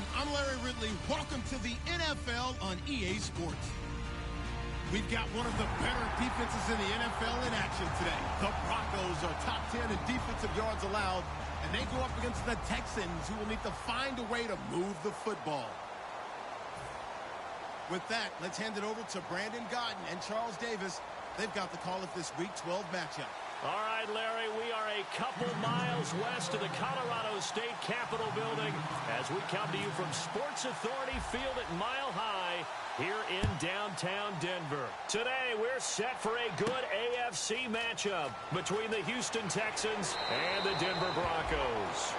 everyone. I'm Larry Ridley. Welcome to the NFL on EA Sports. We've got one of the better defenses in the NFL in action today. The Broncos are top 10 in defensive yards allowed, and they go up against the Texans, who will need to find a way to move the football. With that, let's hand it over to Brandon Godden and Charles Davis. They've got the call of this Week 12 matchup. All right, Larry, we are a couple miles west of the Colorado State Capitol building as we come to you from Sports Authority Field at Mile High here in downtown Denver. Today, we're set for a good AFC matchup between the Houston Texans and the Denver Broncos.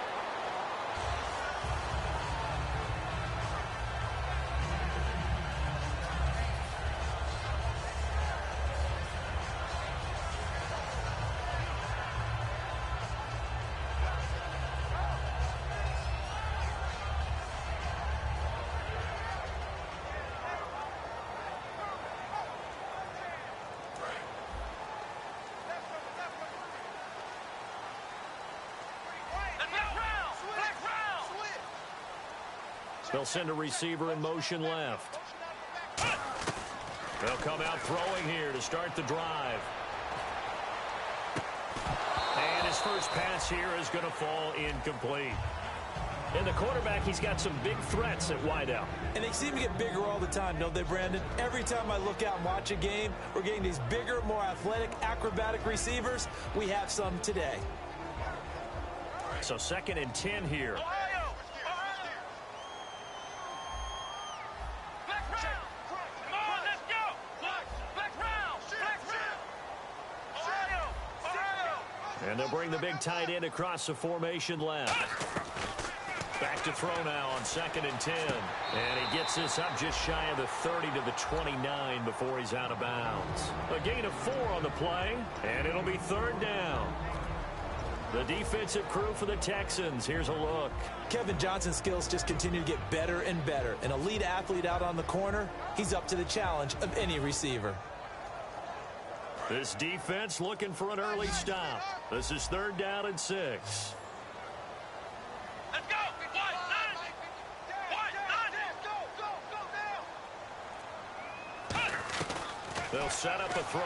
They'll send a receiver in motion left. They'll come out throwing here to start the drive. And his first pass here is going to fall incomplete. And the quarterback, he's got some big threats at wideout. And they seem to get bigger all the time, don't they, Brandon? Every time I look out and watch a game, we're getting these bigger, more athletic, acrobatic receivers. We have some today. So 2nd and 10 here. And they'll bring the big tight end across the formation left. Back to throw now on 2nd and 10. And he gets this up just shy of the 30 to the 29 before he's out of bounds. A gain of 4 on the play, and it'll be 3rd down. The defensive crew for the Texans. Here's a look. Kevin Johnson's skills just continue to get better and better. An elite athlete out on the corner, he's up to the challenge of any receiver. This defense looking for an early stop. This is 3rd down and 6. Let's go! They'll set up a throw.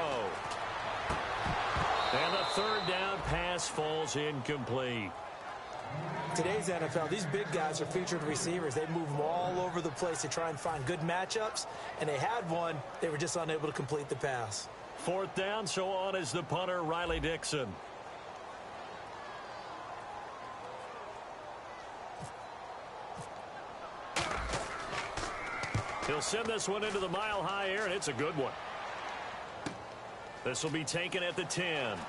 And the 3rd down pass falls incomplete. Today's NFL, these big guys are featured receivers. They move them all over the place to try and find good matchups. And they had one. They were just unable to complete the pass. 4th down, so on is the punter, Riley Dixon. He'll send this one into the mile-high air, and it's a good one. This will be taken at the 10.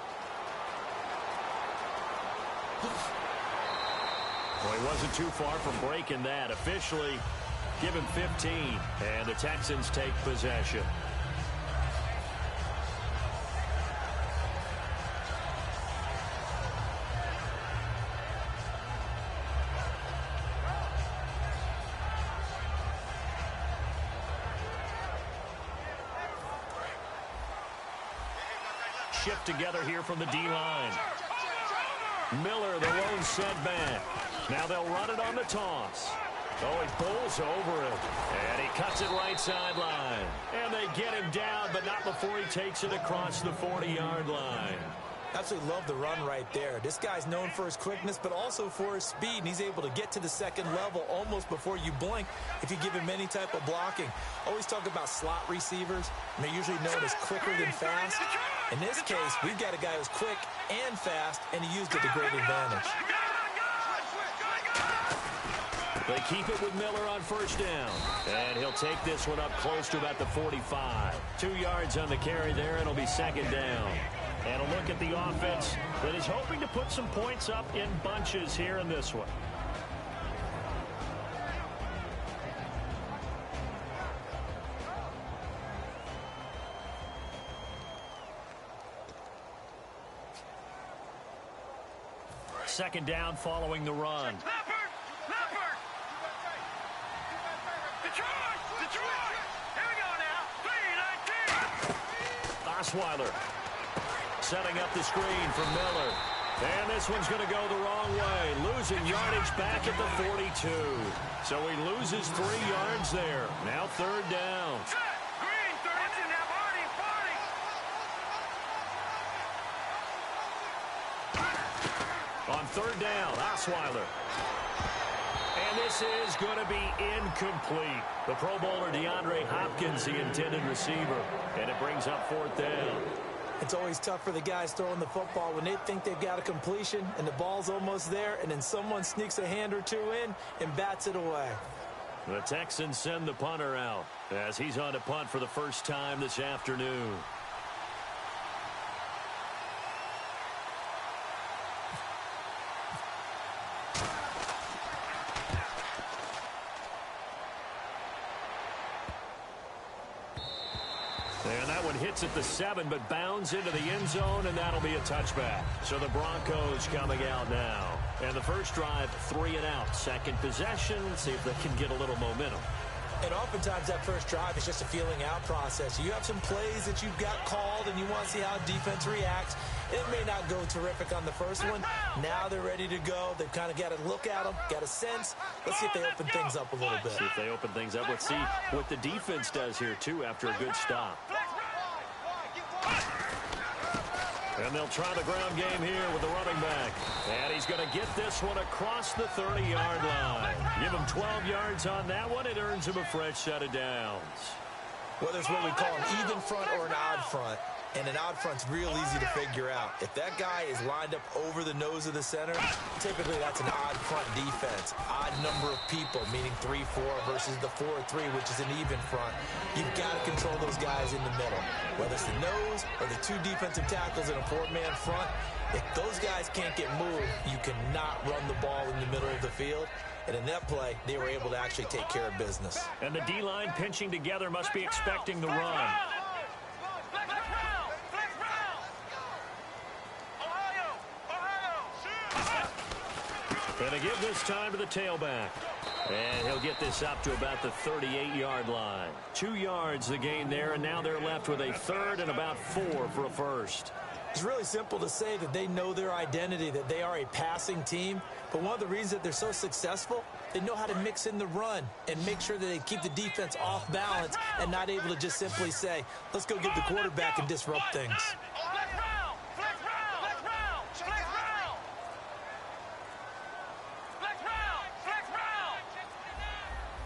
Well, he wasn't too far from breaking that. Officially, give him 15, and the Texans take possession. Shift together here from the D-line. Miller, the lone setback. Now they'll run it on the toss. Oh, he pulls over it. And he cuts it right sideline. And they get him down, but not before he takes it across the 40-yard line. Absolutely love the run right there. This guy's known for his quickness, but also for his speed, and he's able to get to the 2nd level almost before you blink if you give him any type of blocking. Always talk about slot receivers, and they're usually known as quicker than fast. In this case, we've got a guy who's quick and fast, and he used it to great advantage. They keep it with Miller on 1st down. And he'll take this one up close to about the 45. 2 yards on the carry there, and it'll be 2nd down. And a look at the offense that is hoping to put some points up in bunches here in this one. Second down following the run. Detroit! Here we go now. 3-19. Osweiler setting up the screen for Miller. And this one's going to go the wrong way. Losing yardage back at the 42. So he loses 3 yards there. Now 3rd down. Green, 30 now, On 3rd down, Osweiler. And this is going to be incomplete. The Pro Bowler DeAndre Hopkins, the intended receiver. And it brings up 4th down. It's always tough for the guys throwing the football when they think they've got a completion and the ball's almost there, and then someone sneaks a hand or two in and bats it away. The Texans send the punter out as he's on to punt for the first time this afternoon. And that one hits at the 7, but bounds into the end zone, and that'll be a touchback. So the Broncos coming out now. And the first drive, 3 and out. Second possession, see if they can get a little momentum. And oftentimes that first drive is just a feeling out process. You have some plays that you've got called and you want to see how defense reacts. It may not go terrific on the first one. Now they're ready to go. They've kind of got to look at them, got a sense. Let's see if they open things up a little bit. See if they open things up. Let's see what the defense does here, too, after a good stop. And they'll try the ground game here with the running back. And he's going to get this one across the 30-yard line. Give him 12 yards on that one. It earns him a fresh set of downs. Whether it's what we call an even front or an odd front, and an odd front's real easy to figure out. If that guy is lined up over the nose of the center, typically that's an odd front defense. Odd number of people, meaning 3-4 versus the 4-3, which is an even front. You've got to control those guys in the middle. Whether it's the nose or the 2 defensive tackles in a 4-man front, if those guys can't get moved, you cannot run the ball in the middle of the field. And in that play, they were able to actually take care of business. And the D-line pinching together must be expecting the run. And they give this time to the tailback. And he'll get this up to about the 38-yard line. 2 yards the gain there, and now they're left with a 3rd and about 4 for a first. It's really simple to say that they know their identity, that they are a passing team. But one of the reasons that they're so successful, they know how to mix in the run and make sure that they keep the defense off balance and not able to just simply say, let's go get the quarterback and disrupt things.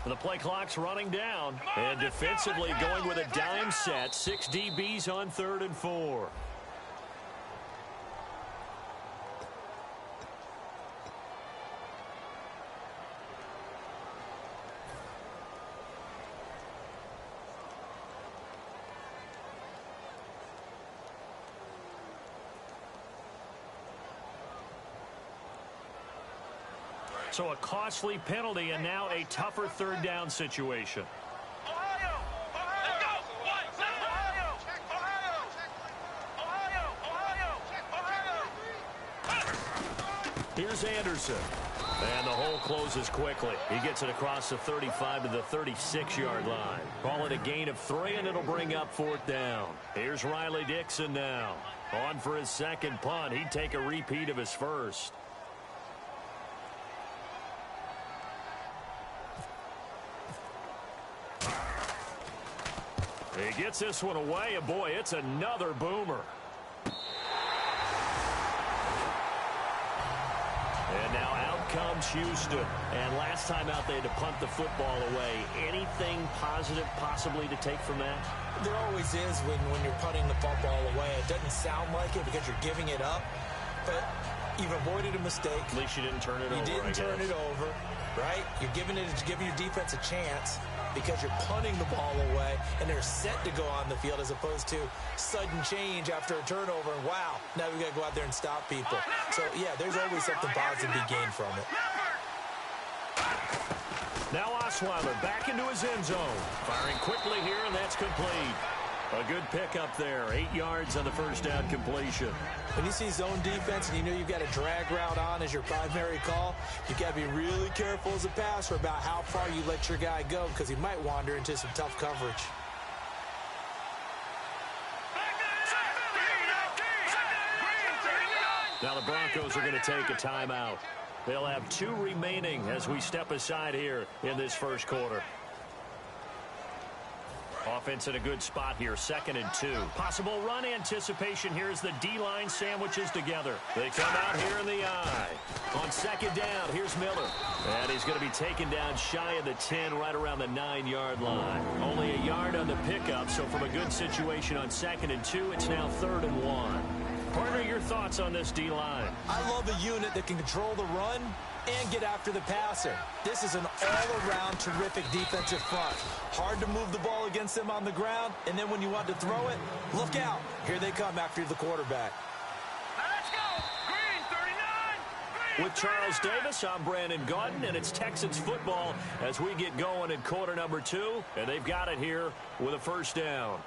The play clock's running down. And defensively going with a dime set. 6 DBs on 3rd and 4. So a costly penalty and now a tougher 3rd down situation. Here's Anderson. And the hole closes quickly. He gets it across the 35 to the 36-yard line. Call it a gain of 3, and it'll bring up 4th down. Here's Riley Dixon now. On for his second punt. He'd take a repeat of his first. He gets this one away, and boy, it's another boomer. And now out comes Houston. And last time out, they had to punt the football away. Anything positive possibly to take from that? There always is when you're punting the football away. It doesn't sound like it because you're giving it up, but you've avoided a mistake. At least you didn't turn it over, You didn't turn it over, right? You're giving your defense a chance because you're punting the ball away, and they're set to go on the field as opposed to sudden change after a turnover, and wow, now we've got to go out there and stop people. So, yeah, there's always something positive to be gained from it. Now Osweiler back into his end zone. Firing quickly here, and that's complete. A good pickup there. 8 yards on the first down completion. When you see zone defense and you know you've got a drag route on as your primary call, you've got to be really careful as a passer about how far you let your guy go because he might wander into some tough coverage. Now the Broncos are going to take a timeout. They'll have 2 remaining as we step aside here in this first quarter. Offense in a good spot here, 2nd and 2. Possible run anticipation here as the D-line sandwiches together. They come out here in the eye. On 2nd down, here's Miller. And he's going to be taken down shy of the 10, right around the 9-yard line. Only a yard on the pickup, so from a good situation on 2nd and 2, it's now 3rd and 1. Partner, your thoughts on this D-line? I love a unit that can control the run and get after the passer. This is an all-around terrific defensive front. Hard to move the ball against them on the ground, and then when you want to throw it, look out. Here they come after the quarterback. Let's go! Green 39! With Charles Davis, I'm Brandon Gaudin, and it's Texans football as we get going in quarter number 2, and they've got it here with a 1st down.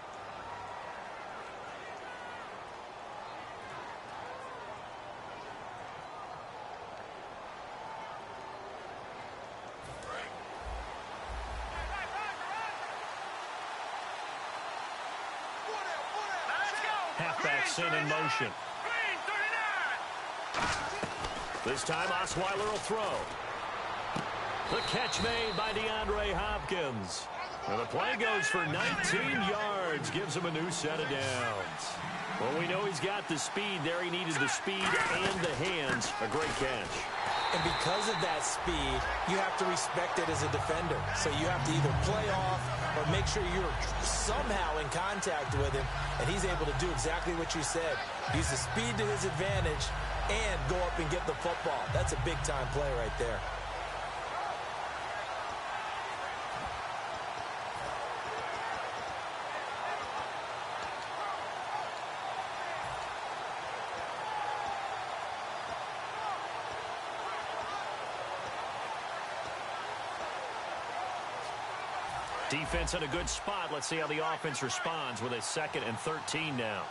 Halfback sent in motion. This time Osweiler will throw. The catch made by DeAndre Hopkins. And the play goes for 19 yards. Gives him a new set of downs. Well, we know he's got the speed there. He needed the speed and the hands. A great catch. And because of that speed, you have to respect it as a defender. So you have to either play off or make sure you're somehow in contact with him, and he's able to do exactly what you said. Use the speed to his advantage and go up and get the football. That's a big-time play right there. Defense in a good spot. Let's see how the offense responds with a 2nd and 13 now.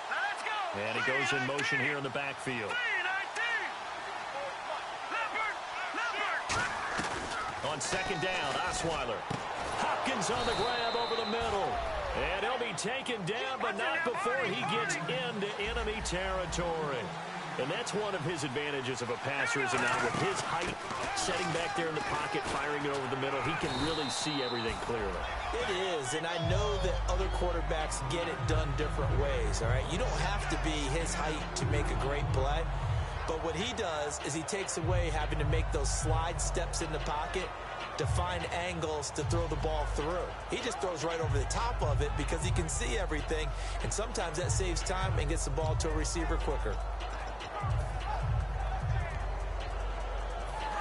Let's go! And he goes in motion here in the backfield. On 2nd down, Osweiler. Hopkins on the grab over the middle. And he'll be taken down, but not before he gets into enemy territory. And that's one of his advantages of a passer, is not with his height, setting back there in the pocket, firing it over the middle. He can really see everything clearly. It is, and I know that other quarterbacks get it done different ways, all right? You don't have to be his height to make a great play. But what he does is he takes away having to make those slide steps in the pocket to find angles to throw the ball through. He just throws right over the top of it because he can see everything, and sometimes that saves time and gets the ball to a receiver quicker.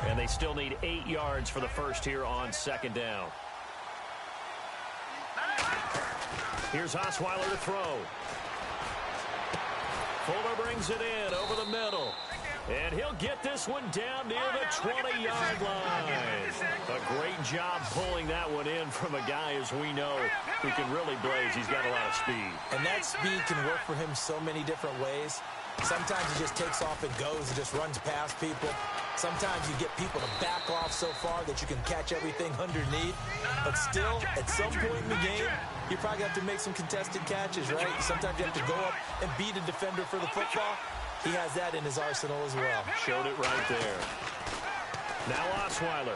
And they still need 8 yards for the first here on 2nd down. Here's Osweiler to throw. Fuller brings it in over the middle. And he'll get this one down near the 20-yard line. A great job pulling that one in from a guy, as we know, who can really blaze. He's got a lot of speed. And that speed can work for him so many different ways. Sometimes he just takes off and goes and just runs past people. Sometimes you get people to back off so far that you can catch everything underneath. But still, at some point in the game, you probably have to make some contested catches, right? Sometimes you have to go up and beat a defender for the football. He has that in his arsenal as well. Showed it right there. Now Osweiler.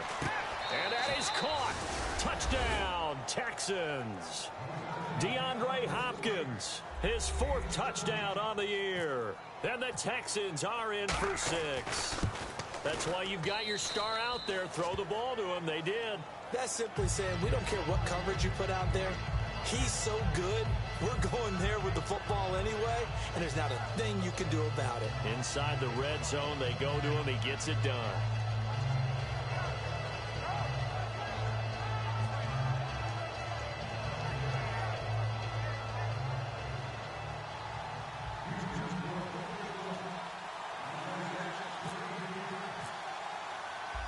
And that is caught. Touchdown, Texans. DeAndre Hopkins, his 4th touchdown on the year. And the Texans are in for 6. That's why you've got your star out there. Throw the ball to him. They did. That's simply saying we don't care what coverage you put out there. He's so good, we're going there with the football anyway, and there's not a thing you can do about it. Inside the red zone, they go to him. He gets it done.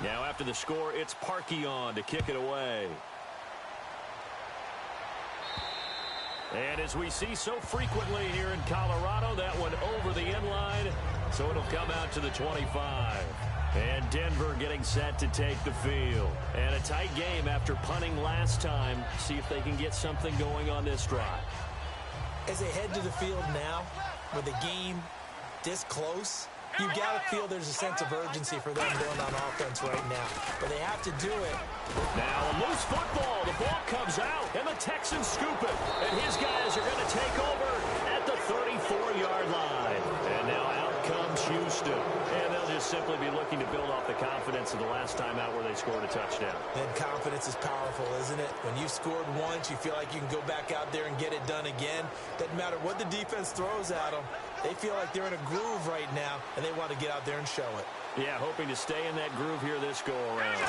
Now after the score, it's Parkey on to kick it away. And as we see so frequently here in Colorado, that one over the end line, so it'll come out to the 25. And Denver getting set to take the field. And a tight game after punting last time. See if they can get something going on this drive. As they head to the field now, with the game this close, you got to feel there's a sense of urgency for them going on offense right now. But they have to do it. Now a loose football. The ball comes out, and the Texans scoop it. And his guys are going to take over at the 34-yard line. And now out comes Houston. And they'll just simply be looking to build off the confidence of the last time out where they scored a touchdown. And confidence is powerful, isn't it? When you scored once, you feel like you can go back out there and get it done again. Doesn't matter what the defense throws at them. They feel like they're in a groove right now, and they want to get out there and show it. Yeah, hoping to stay in that groove here this go-around.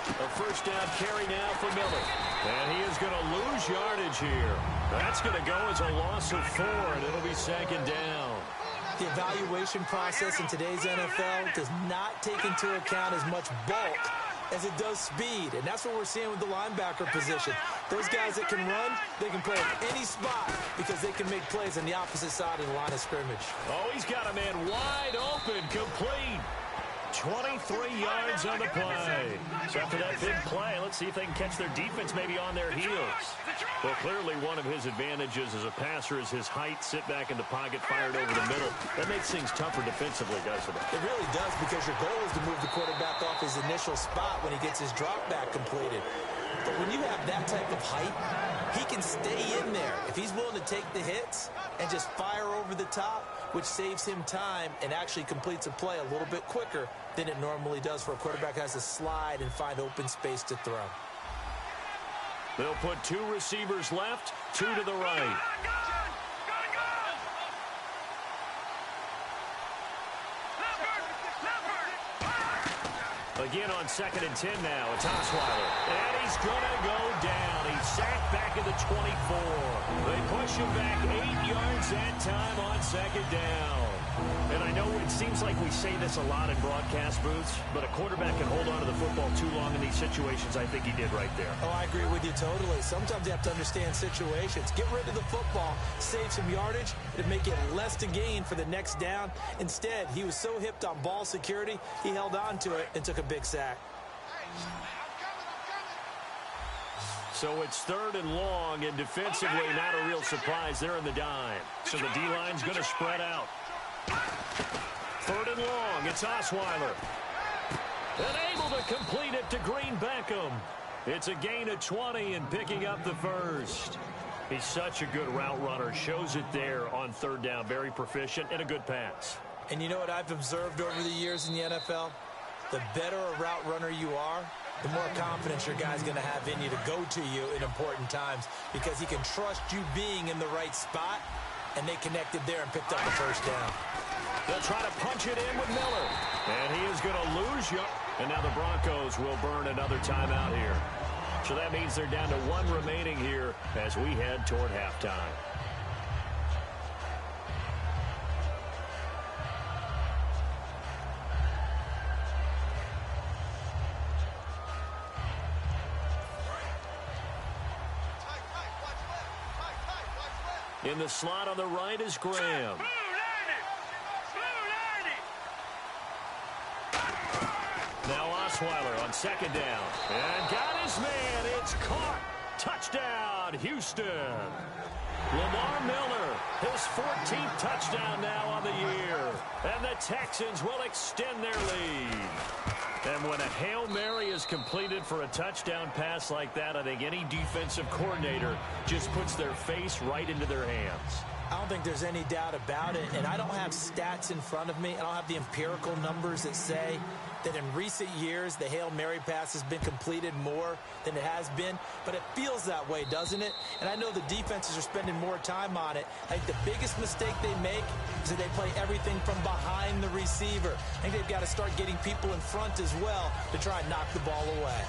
A first down carry now for Miller. And he is going to lose yardage here. That's going to go as a loss of 4, and it'll be second down. The evaluation process in today's NFL does not take into account as much bulk as it does speed, and that's what we're seeing with the linebacker position. Those guys that can run, they can play at any spot because they can make plays on the opposite side of the line of scrimmage. Oh, he's got a man wide open, complete. 23 yards on the play. So after that big play, let's see if they can catch their defense maybe on their heels. Well, clearly one of his advantages as a passer is his height, sit back in the pocket, fired over the middle. That makes things tougher defensively, doesn't it? It really does, because your goal is to move the quarterback off his initial spot when he gets his drop back completed. But when you have that type of height, he can stay in there if he's willing to take the hits and just fire over the top, which saves him time and actually completes a play a little bit quicker than it normally does for a quarterback who has to slide and find open space to throw. They'll put 2 receivers left, 2 to the right. Again on 2nd and 10 now. It's Osweiler. And he's going to go down. He's sacked back at the 24. They push him back 8 yards that time on 2nd down. And I know it seems like we say this a lot in broadcast booths, but a quarterback can hold on to the football too long in these situations. I think he did right there. Oh, I agree with you totally. Sometimes you have to understand situations. Get rid of the football, save some yardage, to make it less to gain for the next down. Instead, he was so hipped on ball security, he held on to it and took a big sack. So it's 3rd and long, and defensively not a real surprise. They're in the dime. So the D-line's going to spread out. 3rd and long, it's Osweiler. And able to complete it to Green Beckham. It's a gain of 20 and picking up the first. He's such a good route runner. Shows it there on 3rd down. Very proficient and a good pass. And you know what I've observed over the years in the NFL? The better a route runner you are, the more confidence your guy's going to have in you to go to you in important times, because he can trust you being in the right spot, and they connected there and picked up the first down. They'll try to punch it in with Miller. And he is going to lose. And now the Broncos will burn another timeout here. So that means they're down to 1 remaining here as we head toward halftime. In the slot on the right is Graham. Now Osweiler on 2nd down. And got his man. It's caught. Touchdown, Houston. Lamar Miller, his 14th touchdown now on the year. And the Texans will extend their lead. And when a Hail Mary is completed for a touchdown pass like that, I think any defensive coordinator just puts their face right into their hands. I don't think there's any doubt about it, and I don't have stats in front of me. I don't have the empirical numbers that say that in recent years the Hail Mary pass has been completed more than it has been, but it feels that way, doesn't it? And I know the defenses are spending more time on it. I think the biggest mistake they make is that they play everything from behind the receiver. I think they've got to start getting people in front as well to try and knock the ball away.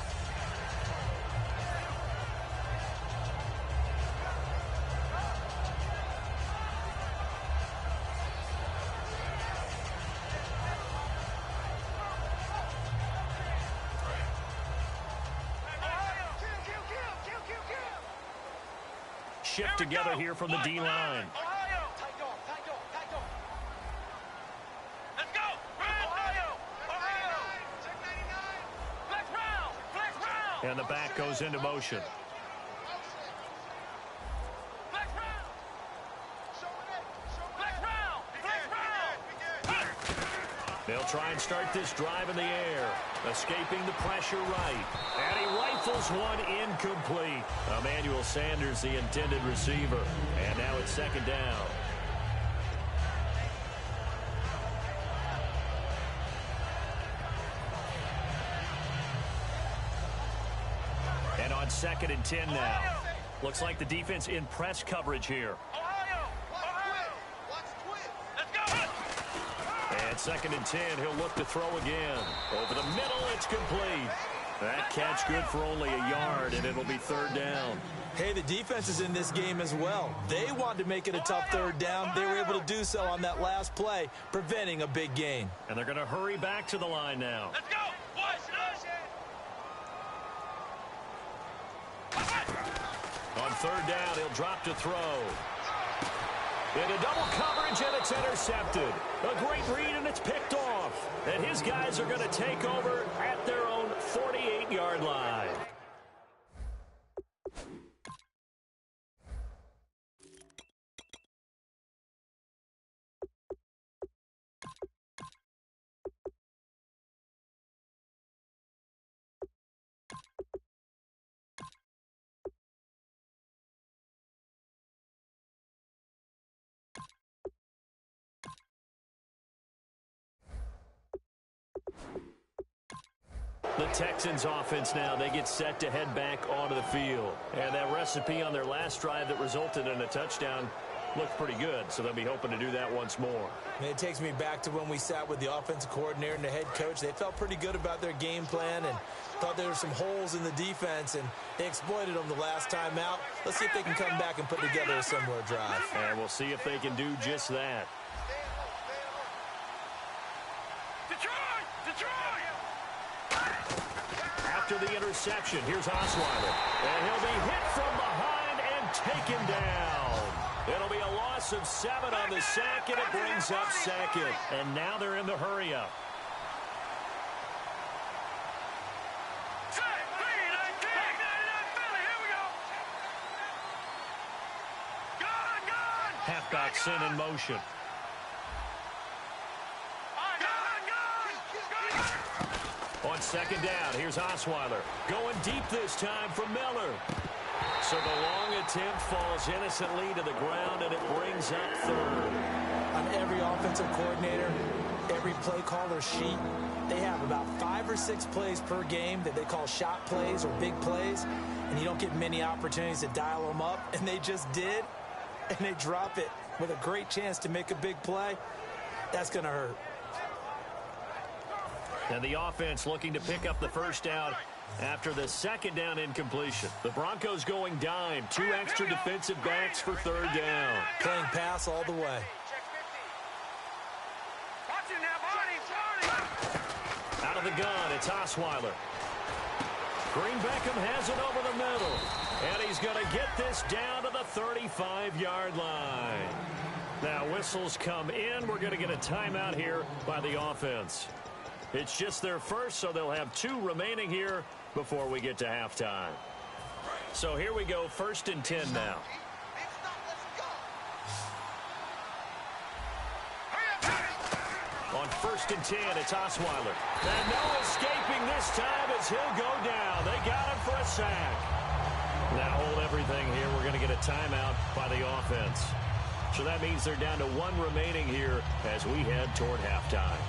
Shift together here from the D-line. Let's go! Ohio! Flex round! Flex round! And the back goes into motion. Flex round! Flex round! Flex round! They'll try and start this drive in the air. Escaping the pressure right. And he rifles one incomplete. Emmanuel Sanders, the intended receiver. And now it's second down. And on 2nd and 10 now. Looks like the defense in press coverage here. And 2nd and 10, he'll look to throw again. Over the middle, it's complete. That catch good for only a yard, and it'll be 3rd down. Hey, the defense is in this game as well. They wanted to make it a tough 3rd down. They were able to do so on that last play, preventing a big gain. And they're going to hurry back to the line now. Let's go. On 3rd down, he'll drop to throw. Into double coverage, and it's intercepted. A great read, and it's picked off. And his guys are going to take over at their own 48-yard line. The Texans offense now, they get set to head back onto the field. And that recipe on their last drive that resulted in a touchdown looked pretty good, so they'll be hoping to do that once more. And it takes me back to when we sat with the offensive coordinator and the head coach. They felt pretty good about their game plan and thought there were some holes in the defense, and they exploited them the last time out. Let's see if they can come back and put together a similar drive. And we'll see if they can do just that. After the interception, here's Osweiler. And he'll be hit from behind and taken down. It'll be a loss of 7 on the sack, and it brings up 2nd. And now they're in the hurry-up. Halfback sent in motion. On 2nd down, here's Osweiler. Going deep this time for Miller. So the long attempt falls innocently to the ground, and it brings up 3rd. On every offensive coordinator, every play caller sheet, they have about 5 or 6 plays per game that they call shot plays or big plays, and you don't get many opportunities to dial them up, and they just did, and they drop it with a great chance to make a big play. That's going to hurt. And the offense looking to pick up the 1st down after the 2nd down incompletion. The Broncos going dime. 2 extra defensive backs for 3rd down. Playing pass all the way. Out of the gun, it's Osweiler. Green Beckham has it over the middle. And he's going to get this down to the 35-yard line. Now whistles come in. We're going to get a timeout here by the offense. It's just their first, so they'll have 2 remaining here before we get to halftime. So here we go, 1st and 10 now. On 1st and 10, it's Osweiler. And no escaping this time as he'll go down. They got him for a sack. Now hold everything here. We're going to get a timeout by the offense. So that means they're down to 1 remaining here as we head toward halftime.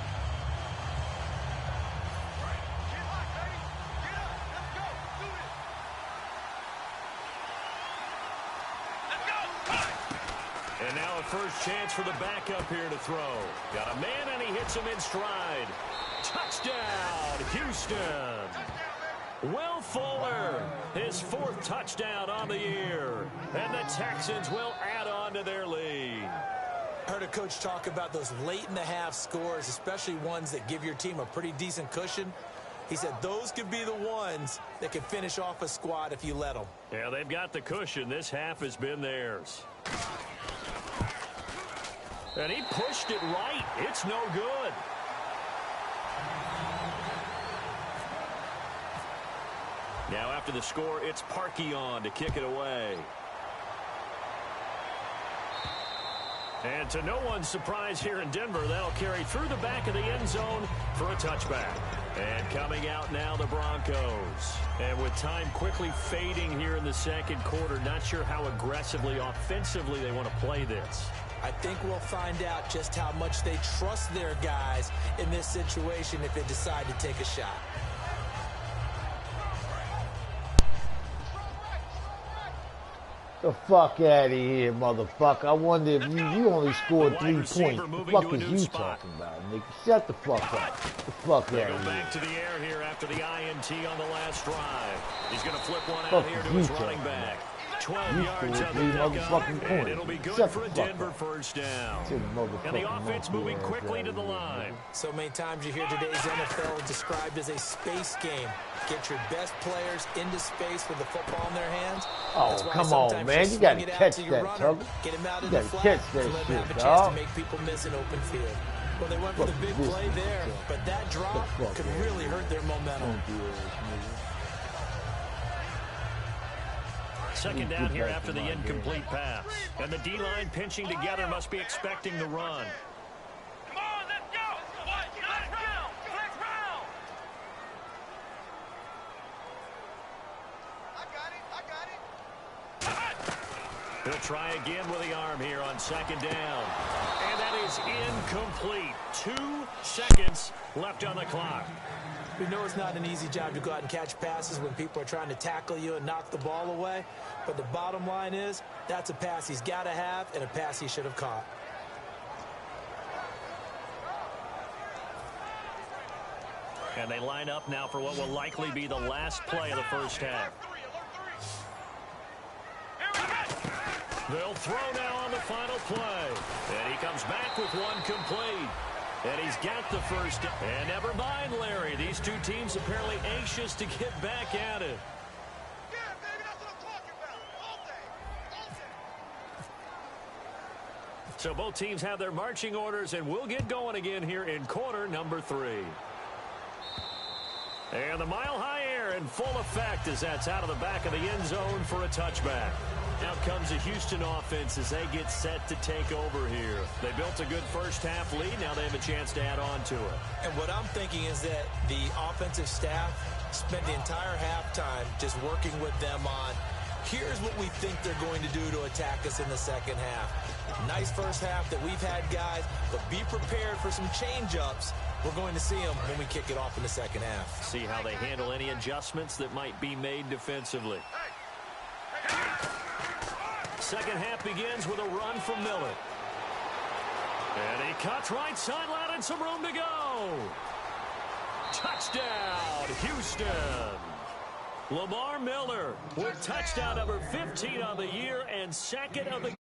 And now a first chance for the backup here to throw. Got a man, and he hits him in stride. Touchdown, Houston. Will Fuller, his 4th touchdown on the year. And the Texans will add on to their lead. I heard a coach talk about those late-in-the-half scores, especially ones that give your team a pretty decent cushion. He said those could be the ones that could finish off a squad if you let them. Yeah, they've got the cushion. This half has been theirs. And he pushed it right. It's no good. Now after the score, it's Parkey on to kick it away. And to no one's surprise here in Denver, that'll carry through the back of the end zone for a touchback. And coming out now, the Broncos. And with time quickly fading here in the second quarter, not sure how aggressively, offensively they want to play this. I think we'll find out just how much they trust their guys in this situation if they decide to take a shot. The fuck out of here, motherfucker. I wonder if you only scored 3 points. The fuck is you talking about, nigga? Shut the fuck up. The fuck out of here. Go back to the air here after the INT on the last drive. He's going to flip one out here to his running back. 12 yards on the pickup, and it'll be good for a Denver first down. And the offense moving quickly to the line. So many times you hear today's NFL described as a space game. Get your best players into space with the football in their hands. Oh, come on, man. You got to catch that, Tugger. Get him out in the flat. Catch that Let him have a shit, chance dog. to make people miss an open field. Well, they went for the big play there, but that drop could really hurt their momentum. Second down here after the incomplete pass. And the D-line pinching together must be expecting the run. Come on, let's go. Flex round. Flex round. I got it. He'll try again with the arm here on second down. And that is incomplete. 2 seconds left on the clock. We know it's not an easy job to go out and catch passes when people are trying to tackle you and knock the ball away. But the bottom line is, that's a pass he's got to have and a pass he should have caught. And they line up now for what will likely be the last play of the first half. They'll throw now on the final play. And he comes back with one complete. And he's got the first. And never mind, Larry. These two teams apparently anxious to get back at it. Yeah, baby, that's what I'm talking about. All day. So both teams have their marching orders, and we'll get going again here in quarter number 3. And the mile-high air in full effect as that's out of the back of the end zone for a touchback. Now comes the Houston offense as they get set to take over here. They built a good first-half lead. Now they have a chance to add on to it. And what I'm thinking is that the offensive staff spent the entire halftime just working with them on, here's what we think they're going to do to attack us in the second half. Nice first half that we've had, guys, but be prepared for some change-ups. We're going to see them when we kick it off in the second half. See how they handle any adjustments that might be made defensively. Second half begins with a run from Miller. And he cuts right sideline and some room to go. Touchdown, Houston. Lamar Miller with touchdown number 15 on the year and second of the